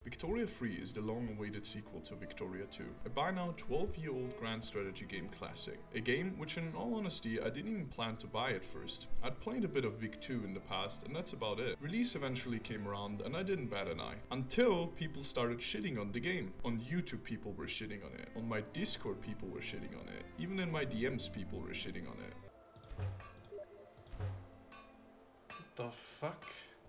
Victoria 3 is the long-awaited sequel to Victoria 2, a by now 12-year-old grand strategy game classic. A game which in all honesty I didn't even plan to buy at first. I'd played a bit of Vic 2 in the past and that's about it. Release eventually came around and I didn't bat an eye. Until people started shitting on the game. On YouTube people were shitting on it. On my Discord people were shitting on it. Even in my DMs people were shitting on it. What the fuck?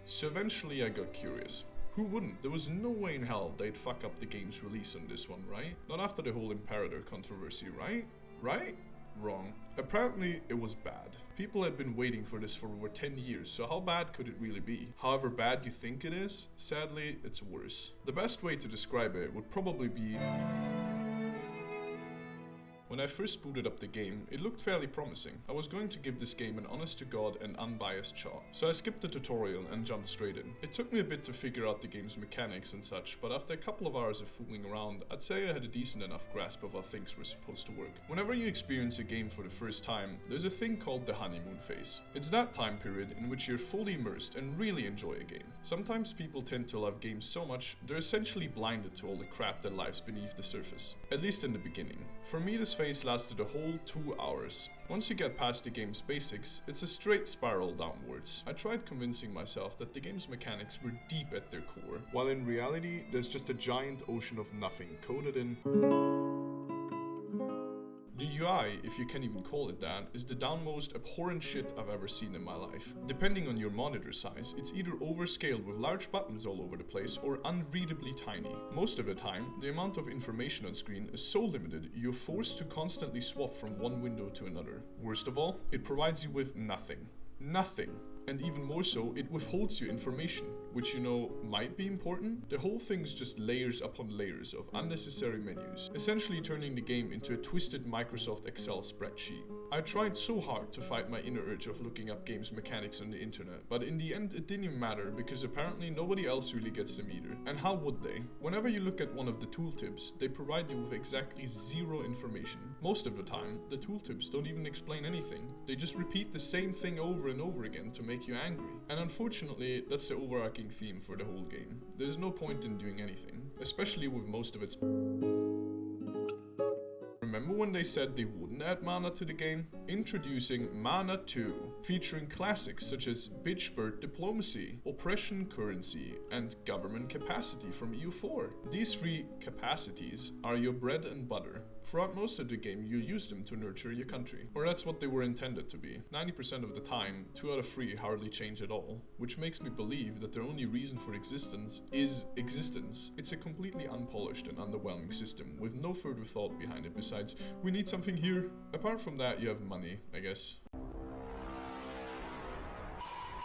So eventually I got curious. Who wouldn't? There was no way in hell they'd fuck up the game's release on this one, right? Not after the whole Imperator controversy, right? Right? Wrong. Apparently, it was bad. People had been waiting for this for over 10 years, so how bad could it really be? However bad you think it is, sadly, it's worse. The best way to describe it would probably be... When I first booted up the game, it looked fairly promising. I was going to give this game an honest-to-God and unbiased shot. So I skipped the tutorial and jumped straight in. It took me a bit to figure out the game's mechanics and such, but after a couple of hours of fooling around, I'd say I had a decent enough grasp of how things were supposed to work. Whenever you experience a game for the first time, there's a thing called the honeymoon phase. It's that time period in which you're fully immersed and really enjoy a game. Sometimes people tend to love games so much, they're essentially blinded to all the crap that lies beneath the surface. At least in the beginning. For me, this phase lasted a whole 2 hours. Once you get past the game's basics, it's a straight spiral downwards. I tried convincing myself that the game's mechanics were deep at their core, while in reality, there's just a giant ocean of nothing coded in. The UI, if you can even call it that, is the downmost abhorrent shit I've ever seen in my life. Depending on your monitor size, it's either overscaled with large buttons all over the place or unreadably tiny. Most of the time, the amount of information on screen is so limited, you're forced to constantly swap from one window to another. Worst of all, it provides you with nothing. Nothing. And even more so, it withholds you information, which you know might be important. The whole thing's just layers upon layers of unnecessary menus, essentially turning the game into a twisted Microsoft Excel spreadsheet. I tried so hard to fight my inner urge of looking up games mechanics on the internet, but in the end it didn't even matter because apparently nobody else really gets them either. And how would they? Whenever you look at one of the tooltips, they provide you with exactly zero information. Most of the time, the tooltips don't even explain anything. They just repeat the same thing over and over again to make you angry. And unfortunately, that's the overarching theme for the whole game. There's no point in doing anything, especially with most of its... Remember when they said they wouldn't add mana to the game? Introducing Mana 2, featuring classics such as Bitchbird Diplomacy, Oppression Currency, and Government Capacity from EU4. These three capacities are your bread and butter. Throughout most of the game, you use them to nurture your country. Or that's what they were intended to be. 90% of the time, 2 out of 3 hardly change at all, which makes me believe that their only reason for existence is existence. It's a completely unpolished and underwhelming system, with no further thought behind it besides, we need something here. Apart from that, you have money, I guess.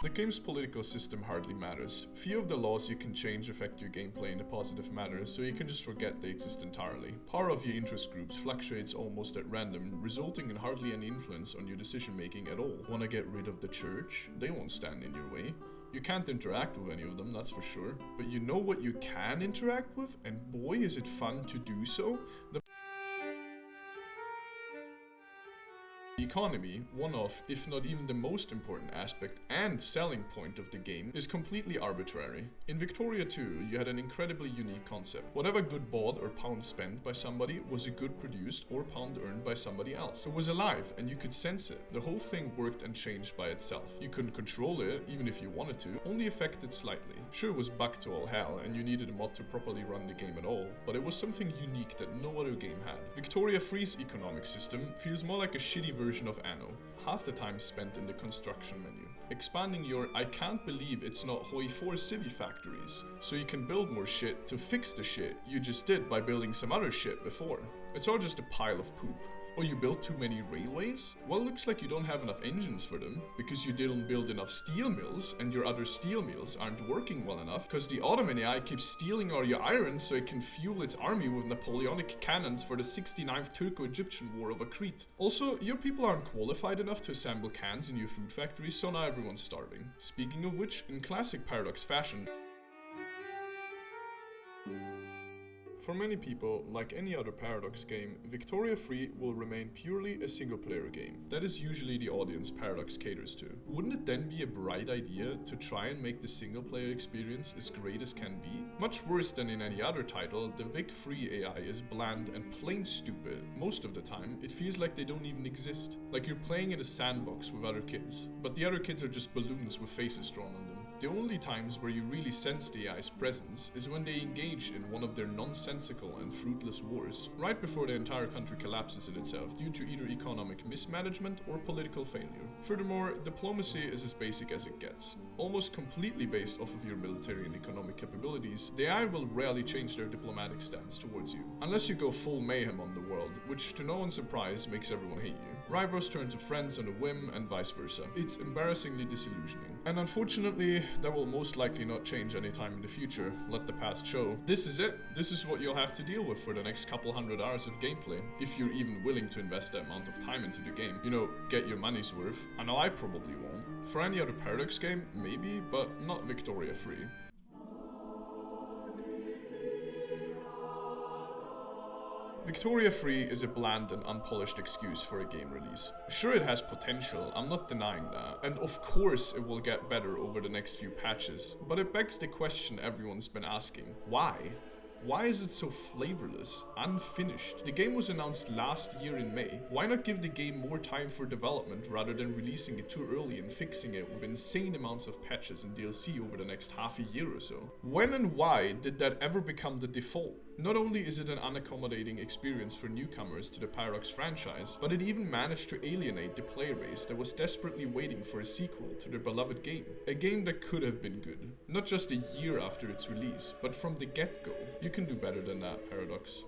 The game's political system hardly matters. Few of the laws you can change affect your gameplay in a positive manner, so you can just forget they exist entirely. Power of your interest groups fluctuates almost at random, resulting in hardly any influence on your decision making at all. Wanna get rid of the church? They won't stand in your way. You can't interact with any of them, that's for sure. But you know what you can interact with? And boy is it fun to do so. The economy, one of, if not even the most important aspect and selling point of the game, is completely arbitrary. In Victoria 2, you had an incredibly unique concept. Whatever good bought or pound spent by somebody was a good produced or pound earned by somebody else. It was alive and you could sense it. The whole thing worked and changed by itself. You couldn't control it, even if you wanted to, only affected slightly. Sure, it was bugged to all hell and you needed a mod to properly run the game at all, but it was something unique that no other game had. Victoria 3's economic system feels more like a shitty version of Anno, half the time spent in the construction menu. Expanding your I can't believe it's not Hoi 4 civvy factories, so you can build more shit to fix the shit you just did by building some other shit before. It's all just a pile of poop. Or you built too many railways? Well, looks like you don't have enough engines for them, because you didn't build enough steel mills, and your other steel mills aren't working well enough, because the Ottoman AI keeps stealing all your iron so it can fuel its army with Napoleonic cannons for the 69th Turco-Egyptian War over Crete. Also, your people aren't qualified enough to assemble cans in your food factories, so now everyone's starving. Speaking of which, in classic Paradox fashion, For many people, like any other Paradox game, Victoria 3 will remain purely a single-player game. That is usually the audience Paradox caters to. Wouldn't it then be a bright idea to try and make the single-player experience as great as can be? Much worse than in any other title, the Vic 3 AI is bland and plain stupid. Most of the time, it feels like they don't even exist. Like you're playing in a sandbox with other kids, but the other kids are just balloons with faces drawn on them. The only times where you really sense the AI's presence is when they engage in one of their nonsensical and fruitless wars, right before the entire country collapses in itself due to either economic mismanagement or political failure. Furthermore, diplomacy is as basic as it gets. Almost completely based off of your military and economic capabilities, the AI will rarely change their diplomatic stance towards you, unless you go full mayhem on the world, which to no one's surprise makes everyone hate you. Rivals turn to friends on a whim and vice versa. It's embarrassingly disillusioning. And unfortunately, that will most likely not change anytime in the future. Let the past show. This is it. This is what you'll have to deal with for the next couple hundred hours of gameplay, if you're even willing to invest that amount of time into the game. You know, get your money's worth. I know I probably won't. For any other Paradox game, maybe, but not Victoria 3. Victoria 3 is a bland and unpolished excuse for a game release. Sure, it has potential, I'm not denying that, and of course it will get better over the next few patches, but it begs the question everyone's been asking: why? Why is it so flavorless, unfinished? The game was announced last year in May. Why not give the game more time for development rather than releasing it too early and fixing it with insane amounts of patches and DLC over the next half a year or so? When and why did that ever become the default? Not only is it an unaccommodating experience for newcomers to the Paradox franchise, but it even managed to alienate the player base that was desperately waiting for a sequel to their beloved game. A game that could have been good, not just a year after its release, but from the get-go. You can do better than that, Paradox.